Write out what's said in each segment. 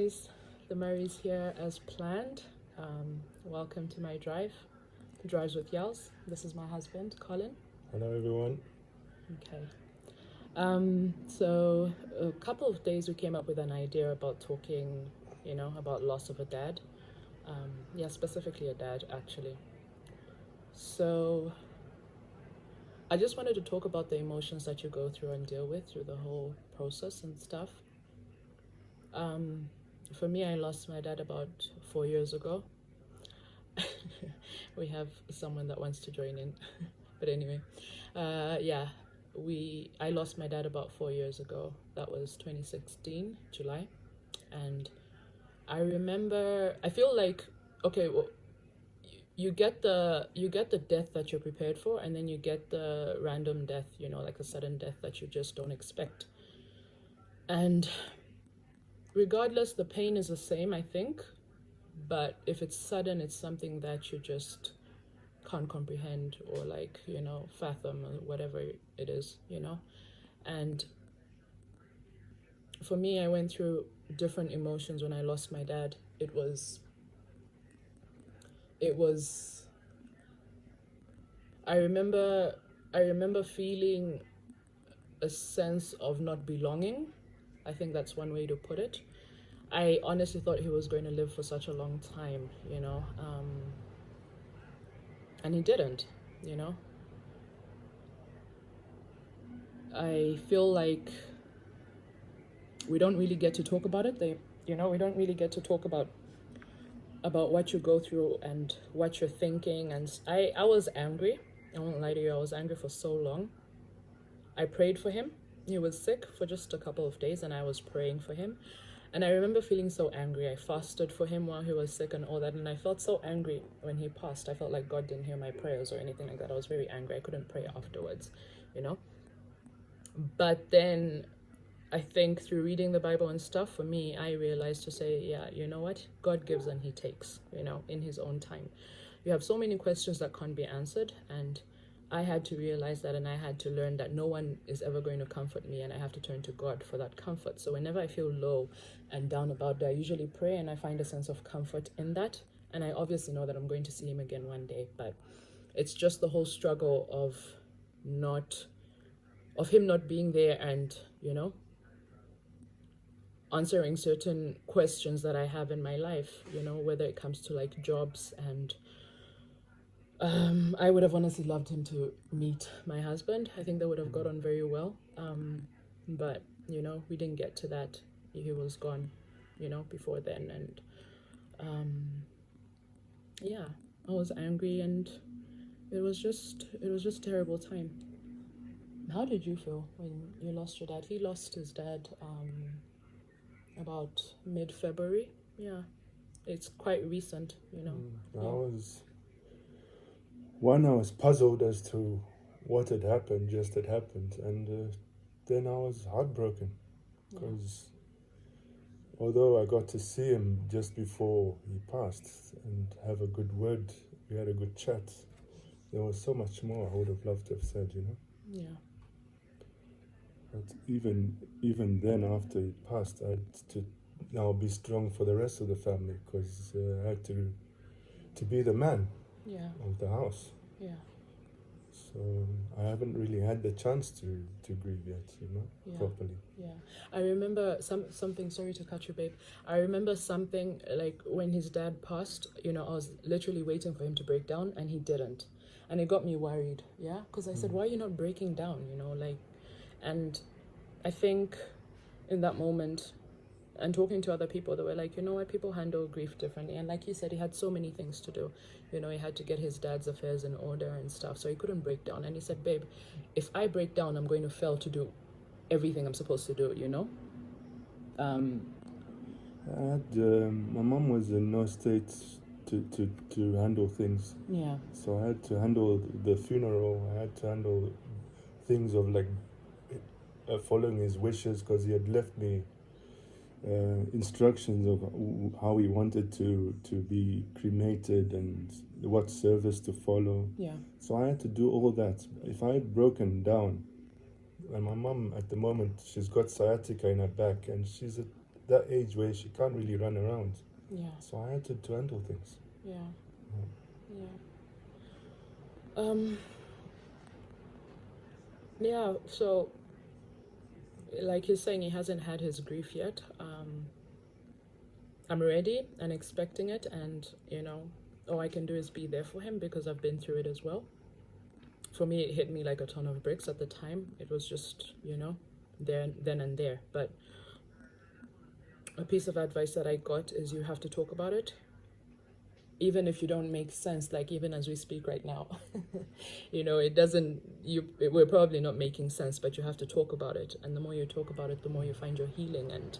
The Mary's here as planned. Welcome to my drives with Yalz. This is my husband, Colin. Hello everyone. Okay. So a couple of days we came up with an idea about talking, about loss of a dad. Specifically a dad, actually. So I just wanted to talk about the emotions that you go through and deal with through the whole process and stuff. For me, I lost my dad about 4 years ago. We have someone that wants to join in. But anyway, I lost my dad about 4 years ago. That was 2016, July. And I remember, I feel like, okay, well, you get the death that you're prepared for, and then you get the random death, like a sudden death that you just don't expect. And regardless, the pain is the same, I think. But if it's sudden, it's something that you just can't comprehend or fathom or whatever it is, And for me, I went through different emotions when I lost my dad. It was I remember feeling a sense of not belonging. I think that's one way to put it. I honestly thought he was going to live for such a long time, and he didn't, I feel like we don't really get to talk about it. We don't really get to talk about what you go through and what you're thinking. And I was angry. I won't lie to you. I was angry for so long. I prayed for him. He was sick for just a couple of days, and I was praying for him. And I remember feeling so angry. I fasted for him while he was sick and all that. And I felt so angry when he passed. I felt like God didn't hear my prayers or anything like that. I was very angry. I couldn't pray afterwards, But then I think through reading the Bible and stuff, for me, I realized to say, yeah, you know what? God gives and he takes, in his own time. You have so many questions that can't be answered. And I had to realize that, and I had to learn that no one is ever going to comfort me, and I have to turn to God for that comfort. So whenever I feel low and down about it, I usually pray, and I find a sense of comfort in that. And I obviously know that I'm going to see him again one day, but it's just the whole struggle of him not being there and, answering certain questions that I have in my life, whether it comes to like jobs and I would have honestly loved him to meet my husband. I think they would have got on very well. But, we didn't get to that. He was gone, before then. And, I was angry, and it was just a terrible time. How did you feel when you lost your dad? He lost his dad about mid-February. Yeah, it's quite recent, I was puzzled as to what had happened, and then I was heartbroken because although I got to see him just before he passed and have a good word, we had a good chat, there was so much more I would have loved to have said, Yeah. But even then, after he passed, I had to now be strong for the rest of the family because I had to be the man of the house. Yeah. So I haven't really had the chance to grieve yet, properly. Yeah. I remember something, sorry to cut you, babe. I remember something like when his dad passed, I was literally waiting for him to break down, and he didn't. And it got me worried, because I said, why are you not breaking down, and I think in that moment, and talking to other people, they were like, you know what, people handle grief differently. And like you said, he had so many things to do. He had to get his dad's affairs in order and stuff, so he couldn't break down. And he said, babe, if I break down, I'm going to fail to do everything I'm supposed to do, My mom was in no state to handle things. Yeah. So I had to handle the funeral. I had to handle things of like following his wishes, because he had left me instructions of how he wanted to be cremated and what service to follow. Yeah. So I had to do all that. If I had broken down, and my mom at the moment, she's got sciatica in her back, and she's that age where she can't really run around. Yeah. So I had to handle things. Yeah. Yeah. Yeah. Yeah, so like he's saying, he hasn't had his grief yet. I'm ready and expecting it, and all I can do is be there for him because I've been through it as well. For me, it hit me like a ton of bricks at the time. It was just, there, then and there. But a piece of advice that I got is you have to talk about it, even if you don't make sense, like even as we speak right now. It doesn't, we're probably not making sense, but you have to talk about it. And the more you talk about it, the more you find your healing, and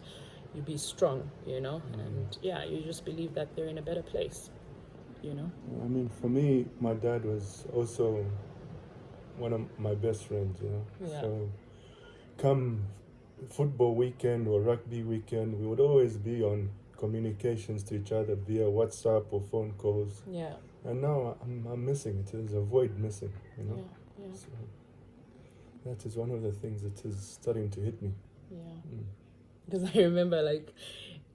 you be strong, and you just believe that they're in a better place, I mean, for me, my dad was also one of my best friends, Yeah. So come football weekend or rugby weekend, we would always be on communications to each other via WhatsApp or phone calls. Yeah. And now I'm missing it. There's a void missing, Yeah. So that is one of the things that is starting to hit me. Yeah. Because I remember, like,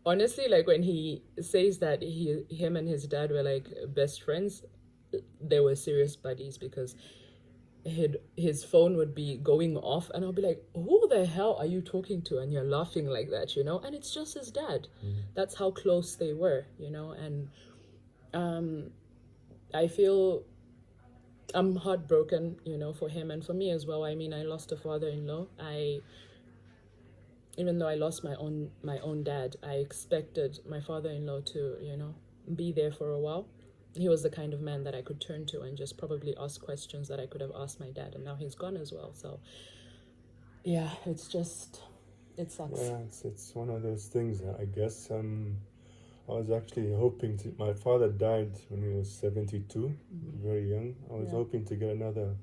honestly, like when he says that him and his dad were like best friends, they were serious buddies, because his phone would be going off and I'll be like, who the hell are you talking to? And you're laughing like that, and it's just his dad. That's how close they were, and I feel I'm heartbroken, for him and for me as well. I mean, I lost a father-in-law. Even though I lost my own dad, I expected my father-in-law to, be there for a while. He was the kind of man that I could turn to and just probably ask questions that I could have asked my dad, and now he's gone as well. So yeah, it sucks. Yeah, it's one of those things, I guess. I was actually hoping to. My father died when he was 72, very young. I was hoping to get another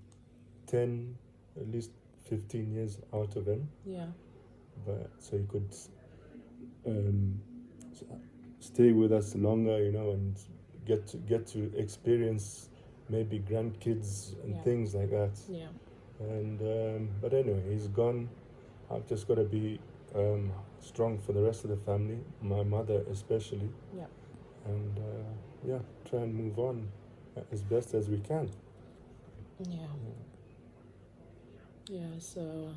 10, at least 15 years out of him. Yeah. But so he could stay with us longer, and get to experience maybe grandkids and things like that. Yeah. And but anyway, he's gone. I've just got to be strong for the rest of the family, my mother especially. Yeah. And try and move on as best as we can. Yeah. Yeah. So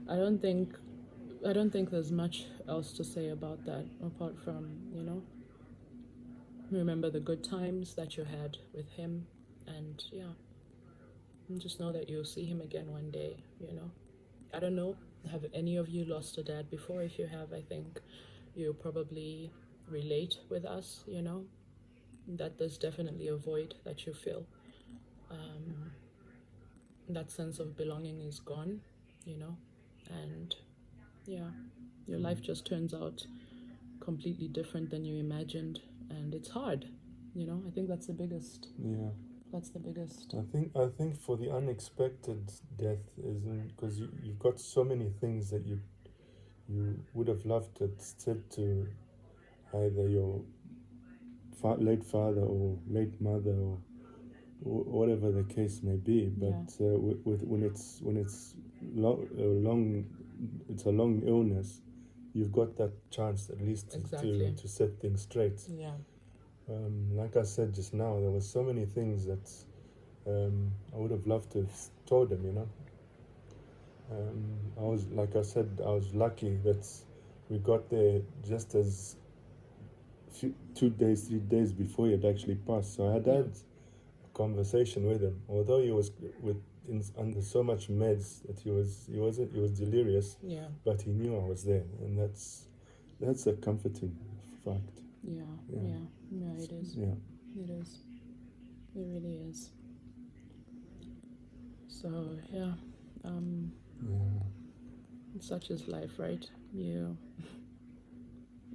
I don't think there's much else to say about that apart from, remember the good times that you had with him, and and just know that you'll see him again one day. I don't know, have any of you lost a dad before? If you have, I think you'll probably relate with us. That there's definitely a void that you feel. That sense of belonging is gone, and your life just turns out completely different than you imagined, and it's hard. I think that's the biggest. Yeah. That's the biggest. I think for the unexpected death isn't, because you've got so many things that you would have loved to said to either your late father or late mother or whatever the case may be. But when it's long, it's a long illness, you've got that chance at least to set things straight. Yeah. Like I said just now, there were so many things that I would have loved to have told them, I was, like I said, I was lucky that we got there just as 2 days, 3 days before he had actually passed. So I had a conversation with him, although he was under so much meds that he was delirious. Yeah. But he knew I was there, and that's a comforting fact. Yeah. It is. Yeah. It is. It really is. So yeah. Such is life, right?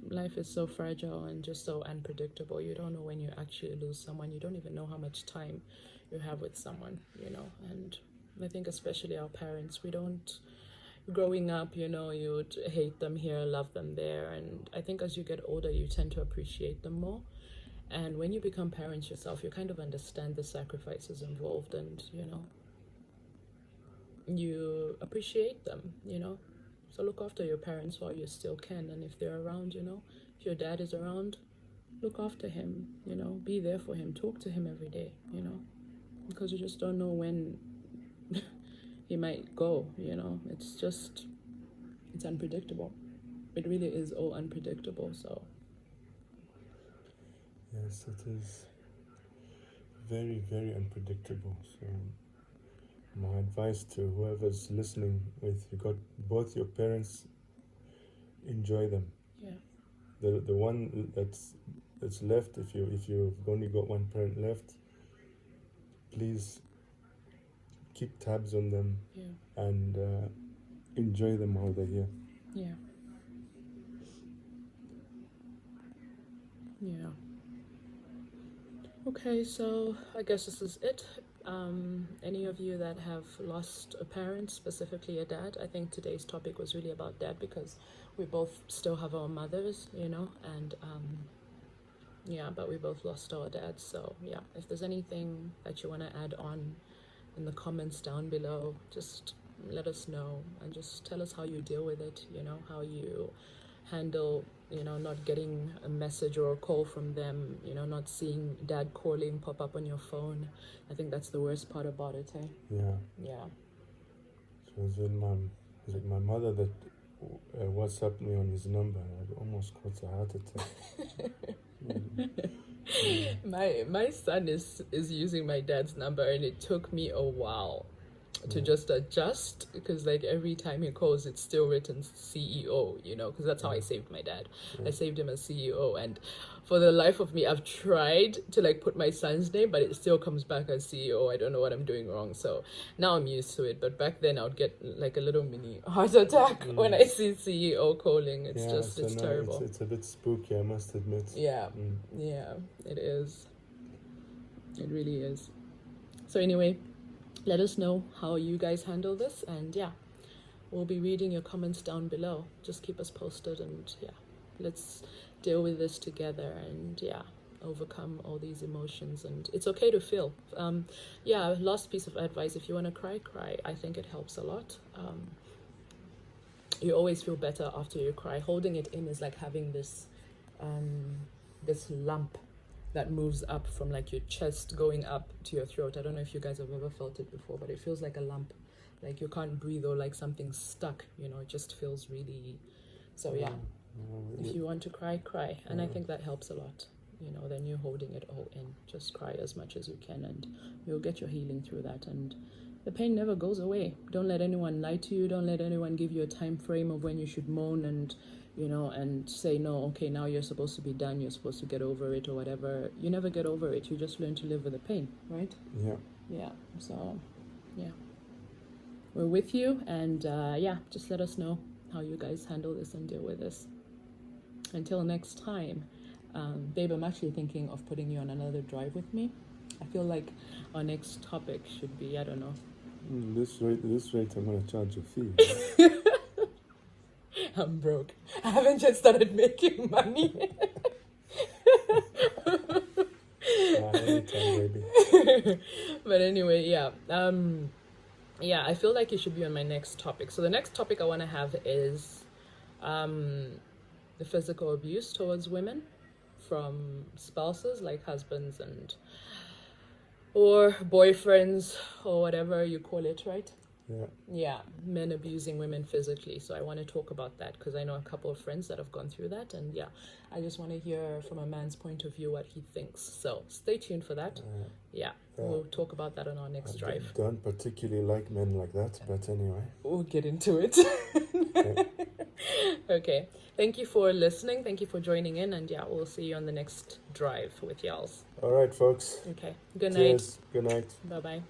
Life is so fragile and just so unpredictable. You don't know when you actually lose someone. You don't even know how much time you have with someone, and I think especially our parents, we don't, growing up, you'd hate them here, love them there, and I think as you get older, you tend to appreciate them more. And when you become parents yourself, you kind of understand the sacrifices involved, and you appreciate them, So look after your parents while you still can, and if they're around, if your dad is around, look after him, be there for him, talk to him every day, because you just don't know when he might go, it's unpredictable. It really is all unpredictable, so. Yes, it is very, very unpredictable. So my advice to whoever's listening, if you got both your parents, enjoy them. Yeah. The one that's left, if you've only got one parent left, please keep tabs on them. Yeah. And enjoy them while they're here. Yeah. Yeah. Okay, so I guess this is it. Any of you that have lost a parent, specifically a dad, I think today's topic was really about dad because we both still have our mothers, and but we both lost our dads. So yeah, if there's anything that you want to add on in the comments down below, just let us know and just tell us how you deal with it, how you handle not getting a message or a call from them, not seeing dad calling pop up on your phone. I think that's the worst part about it, eh? Yeah. So it was my mother that WhatsApped me on his number. I almost caught a heart attack. My son is using my dad's number, and it took me a while to just adjust, because like every time he calls it's still written CEO, because that's how I saved my dad. I saved him as CEO, and for the life of me I've tried to like put my son's name, but it still comes back as CEO. I don't know what I'm doing wrong, so now I'm used to it. But back then I would get like a little mini heart attack when I see CEO calling. It's it's terrible. It's a bit spooky, I must admit. Yeah it is, it really is. So anyway, let us know how you guys handle this, and we'll be reading your comments down below. Just keep us posted, and let's deal with this together, and overcome all these emotions. And it's okay to feel. Last piece of advice: if you want to cry, I think it helps a lot. You always feel better after you cry. Holding it in is like having this lump that moves up from like your chest going up to your throat. I don't know if you guys have ever felt it before, but it feels like a lump, like you can't breathe, or like something's stuck, it just feels really. So if you want to cry, and I think that helps a lot. Then you're holding it all in. Just cry as much as you can, and you'll get your healing through that. And the pain never goes away. Don't let anyone lie to you. Don't let anyone give you a time frame of when you should moan and and say, no, okay, now you're supposed to be done, you're supposed to get over it or whatever. You never get over it. You just learn to live with the pain, right? Yeah. So, we're with you, and just let us know how you guys handle this and deal with this. Until next time, babe, I'm actually thinking of putting you on another drive with me. I feel like our next topic should be, I don't know. This rate, I'm going to charge a fee. I'm broke. I haven't just started making money. Anytime, baby. But anyway, I feel like you should be on my next topic. So the next topic I want to have is the physical abuse towards women from spouses, like husbands or boyfriends, or whatever you call it, right? Yeah, men abusing women physically. So I want to talk about that, because I know a couple of friends that have gone through that, and I just want to hear from a man's point of view what he thinks. So stay tuned for that. We'll talk about that on our next drive. I don't particularly like men like that, but anyway, we'll get into it. Okay, thank you for listening, thank you for joining in, and we'll see you on the next drive with Yalz. All right, folks. Okay, good Cheers. night. Good night. Bye-bye.